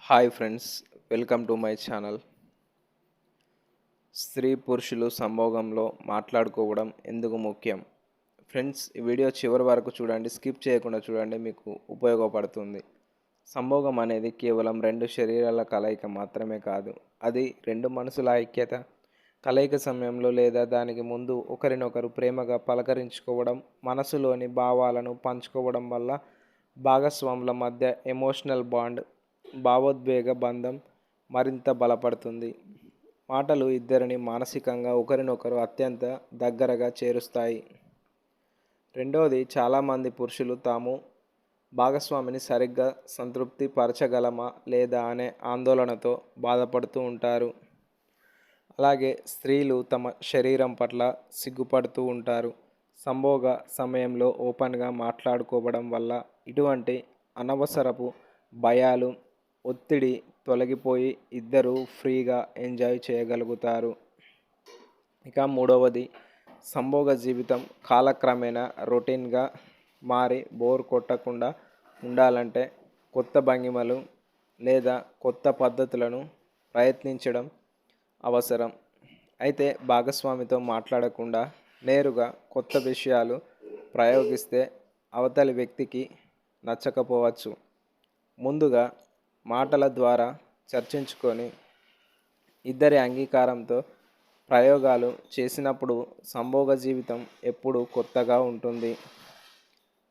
Hi friends, welcome to my channel. స్త్రీ పురుషులు సంభోగంలో మాట్లాడుకోవడం ఎందుకు ముఖ్యం? ఫ్రెండ్స్, ఈ వీడియో చివరి వరకు చూడండి, స్కిప్ చేయకుండా చూడండి, మీకు ఉపయోగపడుతుంది. సంభోగం అనేది కేవలం రెండు శరీరాల కలయిక మాత్రమే కాదు, అది రెండు మనసుల ఐక్యత. కలయిక సమయంలో లేదా దానికి ముందు ఒకరినొకరు ప్రేమగా పలకరించుకోవడం, మనసులోని భావాలను పంచుకోవడం వల్ల భాగస్వాముల మధ్య ఎమోషనల్ బాండ్, భావోద్వేగ బంధం మరింత బలపడుతుంది. మాటలు ఇద్దరిని మానసికంగా ఒకరినొకరు అత్యంత దగ్గరగా చేరుస్తాయి. రెండవది, చాలామంది పురుషులు తాము భాగస్వామిని సరిగ్గా సంతృప్తి పరచగలమా లేదా అనే ఆందోళనతో బాధపడుతూ ఉంటారు. అలాగే స్త్రీలు తమ శరీరం పట్ల సిగ్గుపడుతూ ఉంటారు. సంభోగ సమయంలో ఓపెన్గా మాట్లాడుకోవడం వల్ల ఇటువంటి అనవసరపు భయాలు, ఒత్తిడి తొలగిపోయి ఇద్దరూ ఫ్రీగా ఎంజాయ్ చేయగలుగుతారు. ఇక మూడవది, సంభోగ జీవితం కాలక్రమేణా రొటీన్గా మారి బోర్ కొట్టకుండా ఉండాలంటే కొత్త భంగిమలు లేదా కొత్త పద్ధతులను ప్రయత్నించడం అవసరం. అయితే భాగస్వామితో మాట్లాడకుండా నేరుగా కొత్త విషయాలు ప్రయోగిస్తే అవతలి వ్యక్తికి నచ్చకపోవచ్చు. ముందుగా మాటల ద్వారా చర్చించుకొని ఇద్దరి అంగీకారంతో ప్రయోగాలు చేసినప్పుడు సంభోగ జీవితం ఎప్పుడూ కొత్తగా ఉంటుంది.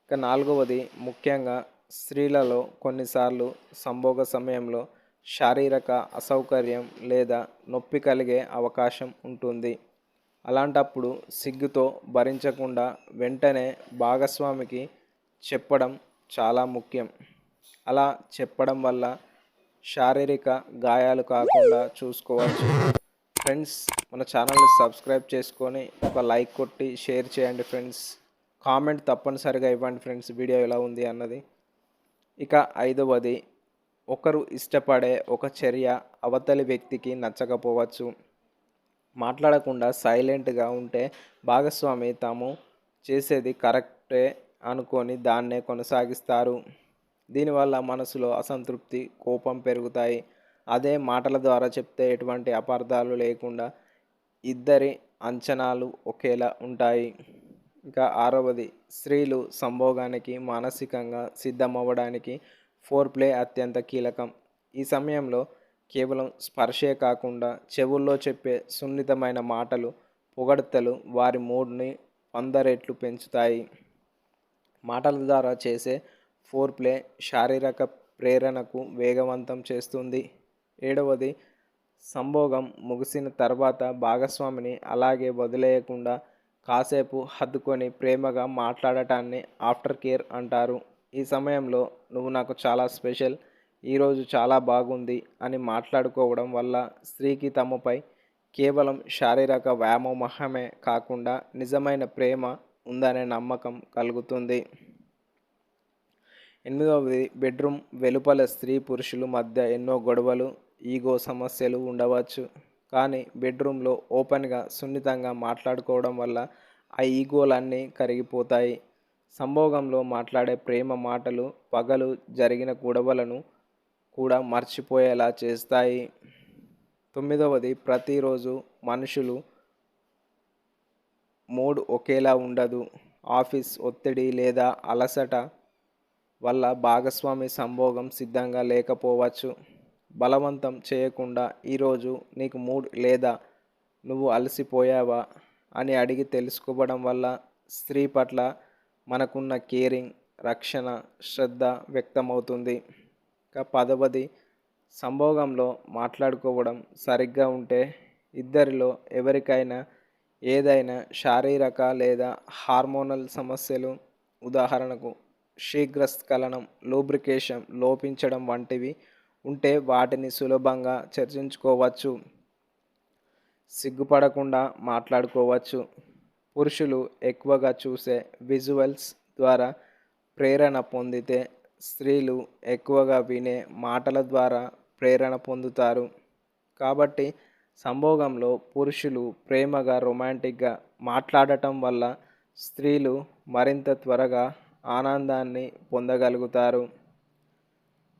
ఇక నాలుగవది, ముఖ్యంగా స్త్రీలలో కొన్నిసార్లు సంభోగ సమయంలో శారీరక అసౌకర్యం లేదా నొప్పి కలిగే అవకాశం ఉంటుంది. అలాంటప్పుడు సిగ్గుతో భరించకుండా వెంటనే భాగస్వామికి చెప్పడం చాలా ముఖ్యం. అలా చెప్పడం వల్ల శారీరక గాయాలు కాకుండా చూసుకోవచ్చు. ఫ్రెండ్స్, మన ఛానల్ని సబ్స్క్రైబ్ చేసుకొని ఒక లైక్ కొట్టి షేర్ చేయండి ఫ్రెండ్స్. కామెంట్ తప్పనిసరిగా ఇవ్వండి ఫ్రెండ్స్, వీడియో ఎలా ఉంది అన్నది. ఇక ఐదవది, ఒకరు ఇష్టపడే ఒక చర్య అవతలి వ్యక్తికి నచ్చకపోవచ్చు. మాట్లాడకుండా సైలెంట్గా ఉంటే భాగస్వామి తాము చేసేది కరెక్టే అనుకొని దాన్నే కొనసాగిస్తారు. దీనివల్ల మనసులో అసంతృప్తి, కోపం పెరుగుతాయి. అదే మాటల ద్వారా చెప్తే ఎటువంటి అపార్థాలు లేకుండా ఇద్దరి అంచనాలు ఒకేలా ఉంటాయి. ఇంకా ఆరవది, స్త్రీలు సంభోగానికి మానసికంగా సిద్ధమవ్వడానికి ఫోర్ ప్లే అత్యంత కీలకం. ఈ సమయంలో కేవలం స్పర్శే కాకుండా చెవుల్లో చెప్పే సున్నితమైన మాటలు, పొగడ్తలు వారి మూడ్ని 100 రెట్లు పెంచుతాయి. మాటల ద్వారా చేసే ఫోర్ ప్లే శారీరక ప్రేరణకు వేగవంతం చేస్తుంది. ఏడవది, సంభోగం ముగిసిన తర్వాత భాగస్వామిని అలాగే వదిలేయకుండా కాసేపు హత్తుకొని ప్రేమగా మాట్లాడటాన్ని ఆఫ్టర్ కేర్ అంటారు. ఈ సమయంలో నువ్వు నాకు చాలా స్పెషల్, ఈరోజు చాలా బాగుంది అని మాట్లాడుకోవడం వల్ల స్త్రీకి తమపై కేవలం శారీరక వ్యామోహమే కాకుండా నిజమైన ప్రేమ ఉందనే నమ్మకం కలుగుతుంది. ఎనిమిదవది, బెడ్రూమ్ వెలుపల స్త్రీ పురుషుల మధ్య ఎన్నో గొడవలు, ఈగో సమస్యలు ఉండవచ్చు. కానీ బెడ్రూమ్లో ఓపెన్గా సున్నితంగా మాట్లాడుకోవడం వల్ల ఆ ఈగోలన్నీ కరిగిపోతాయి. సంభోగంలో మాట్లాడే ప్రేమ మాటలు పగలు జరిగిన గొడవలను కూడా మర్చిపోయేలా చేస్తాయి. తొమ్మిదవది, ప్రతిరోజు మనుషులు మూడ్ ఒకేలా ఉండదు. ఆఫీస్ ఒత్తిడి లేదా అలసట వల్ల భాగస్వామి సంభోగం సిద్ధంగా లేకపోవచ్చు. బలవంతం చేయకుండా ఈరోజు నీకు మూడ్ లేదా నువ్వు అలసిపోయావా అని అడిగి తెలుసుకోవడం వల్ల స్త్రీ పట్ల మనకున్న కేరింగ్, రక్షణ, శ్రద్ధ వ్యక్తమవుతుంది. ఇక పదవది, సంభోగంలో మాట్లాడుకోవడం సరిగ్గా ఉంటే ఇద్దరిలో ఎవరికైనా ఏదైనా శారీరక లేదా హార్మోనల్ సమస్యలు, ఉదాహరణకు శీఘ్రస్ఖలనం, లూబ్రికేషన్ లోపించడం వంటివి ఉంటే వాటిని సులభంగా చర్చించుకోవచ్చు. సిగ్గుపడకుండా మాట్లాడుకోవచ్చు. పురుషులు ఎక్కువగా చూసే విజువల్స్ ద్వారా ప్రేరణ పొందితే స్త్రీలు ఎక్కువగా వినే మాటల ద్వారా ప్రేరణ పొందుతారు. కాబట్టి సంభోగంలో పురుషులు ప్రేమగా, రొమాంటిక్గా మాట్లాడటం వల్ల స్త్రీలు మరింత త్వరగా ఆనందాన్ని పొందగలుగుతారు.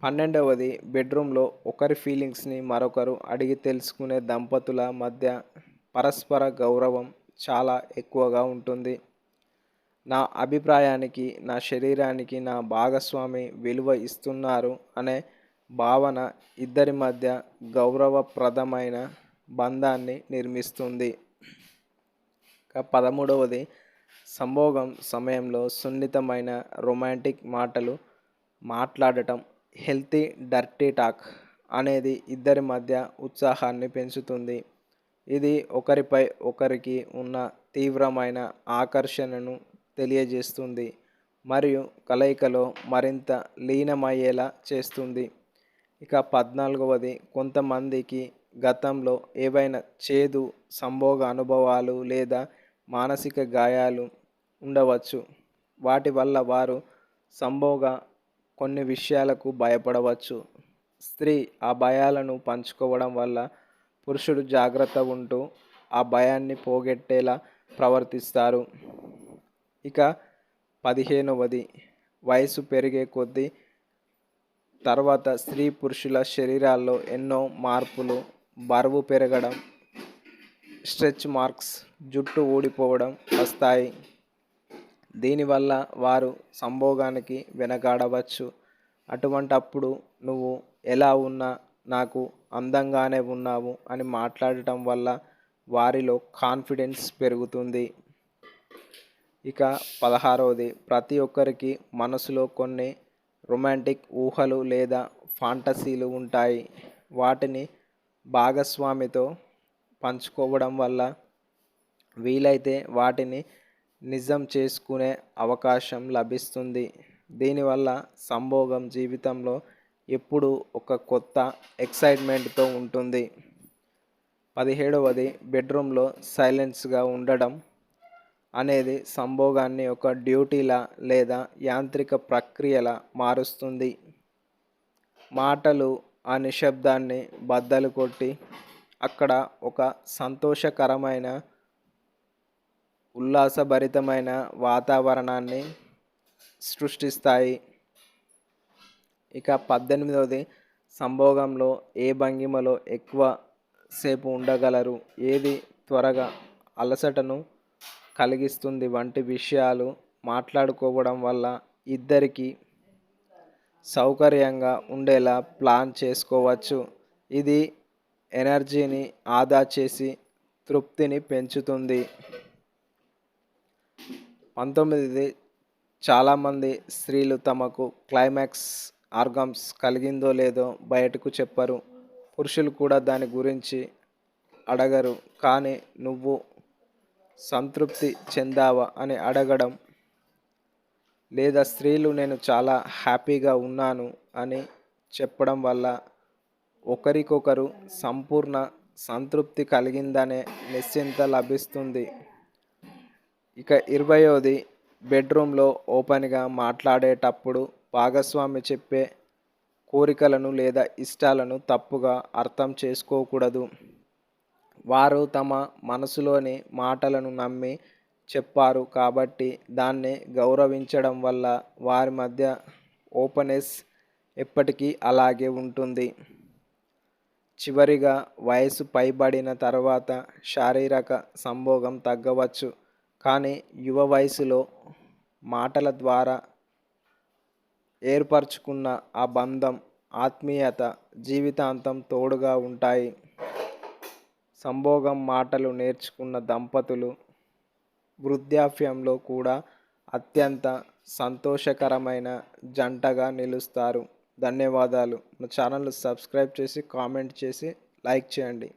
12వది బెడ్రూమ్లో ఒకరి ఫీలింగ్స్ని మరొకరు అడిగి తెలుసుకునే దంపతుల మధ్య పరస్పర గౌరవం చాలా ఎక్కువగా ఉంటుంది. నా అభిప్రాయానికి, నా శరీరానికి నా భాగస్వామి విలువ ఇస్తున్నారు అనే భావన ఇద్దరి మధ్య గౌరవప్రదమైన బంధాన్ని నిర్మిస్తుంది. 13వది సంభోగం సమయంలో సున్నితమైన రొమాంటిక్ మాటలు మాట్లాడటం. హెల్తీ డర్టీ టాక్ అనేది ఇద్దరి మధ్య ఉత్సాహాన్ని పెంచుతుంది. ఇది ఒకరిపై ఒకరికి ఉన్న తీవ్రమైన ఆకర్షణను తెలియజేస్తుంది మరియు కలయికలో మరింత లీనమయ్యేలా చేస్తుంది. ఇక 14వది కొంతమందికి గతంలో ఏవైనా చేదు సంభోగ అనుభవాలు లేదా మానసిక గాయాలు ఉండవచ్చు. వాటి వల్ల వారు సంభోగ కొన్ని విషయాలకు భయపడవచ్చు. స్త్రీ ఆ భయాలను పంచుకోవడం వల్ల పురుషుడు జాగ్రత్త ఉంటూ ఆ భయాన్ని పోగొట్టేలా ప్రవర్తిస్తారు. ఇక 15వది వయసు పెరిగే కొద్దీ తర్వాత స్త్రీ పురుషుల శరీరాల్లో ఎన్నో మార్పులు, బరువు పెరగడం, స్ట్రెచ్ మార్క్స్, జుట్టు ఊడిపోవడం వస్తాయి. దీనివల్ల వారు సంభోగానికి వెనకాడవచ్చు. అటువంటప్పుడు నువ్వు ఎలా ఉన్నా నాకు అందంగానే ఉన్నావు అని మాట్లాడటం వల్ల వారిలో కాన్ఫిడెన్స్ పెరుగుతుంది. ఇక 16వది ప్రతి ఒక్కరికి మనసులో కొన్ని రొమాంటిక్ ఊహలు లేదా ఫాంటసీలు ఉంటాయి. వాటిని భాగస్వామితో పంచుకోవడం వల్ల వీలైతే వాటిని నిజం చేసుకునే అవకాశం లభిస్తుంది. దీనివల్ల సంభోగం జీవితంలో ఎప్పుడూ ఒక కొత్త ఎక్సైట్మెంట్తో ఉంటుంది. 17వది బెడ్రూమ్లో సైలెన్స్గా ఉండడం అనేది సంభోగాన్ని ఒక డ్యూటీలా లేదా యాంత్రిక ప్రక్రియలా మారుస్తుంది. మాటలు ఆ నిశ్శబ్దాన్ని బద్దలు కొట్టి అక్కడ ఒక సంతోషకరమైన, ఉల్లాసభరితమైన వాతావరణాన్ని సృష్టిస్తాయి. ఇక 18వది సంభోగంలో ఏ భంగిమలో ఎక్కువ సేపు ఉండగలరు, ఏది త్వరగా అలసటను కలిగిస్తుంది వంటి విషయాలు మాట్లాడుకోవడం వల్ల ఇద్దరికీ సౌకర్యంగా ఉండేలా ప్లాన్ చేసుకోవచ్చు. ఇది ఎనర్జీని ఆదా చేసి తృప్తిని పెంచుతుంది. 19వది చాలామంది స్త్రీలు తమకు క్లైమాక్స్ ఆర్గామ్స్ కలిగిందో లేదో బయటకు చెప్పరు. పురుషులు కూడా దాని గురించి అడగరు. కానీ నువ్వు సంతృప్తి చెందావా అని అడగడం, లేదా స్త్రీలు నేను చాలా హ్యాపీగా ఉన్నాను అని చెప్పడం వల్ల ఒకరికొకరు సంపూర్ణ సంతృప్తి కలిగిందనే నిశ్చింత లభిస్తుంది. ఇక 20వది బెడ్రూమ్లో ఓపెన్గా మాట్లాడేటప్పుడు భాగస్వామి చెప్పే కోరికలను లేదా ఇష్టాలను తప్పుగా అర్థం చేసుకోకూడదు. వారు తమ మనసులోని మాటలను నమ్మి చెప్పారు కాబట్టి దాన్ని గౌరవించడం వల్ల వారి మధ్య ఓపెనెస్ ఎప్పటికీ అలాగే ఉంటుంది. చివరిగా వయసు పైబడిన తర్వాత శారీరక సంభోగం తగ్గవచ్చు. కానీ యువ వయసులో మాటల ద్వారా ఏర్పరచుకున్న ఆ బంధం, ఆత్మీయత జీవితాంతం తోడుగా ఉంటాయి. సంభోగం మాటలు నేర్చుకున్న దంపతులు వృద్ధాప్యంలో కూడా అత్యంత సంతోషకరమైన జంటగా నిలుస్తారు. ధన్యవాదాలు. మా ఛానల్ను సబ్స్క్రైబ్ చేసి, కామెంట్ చేసి, లైక్ చేయండి.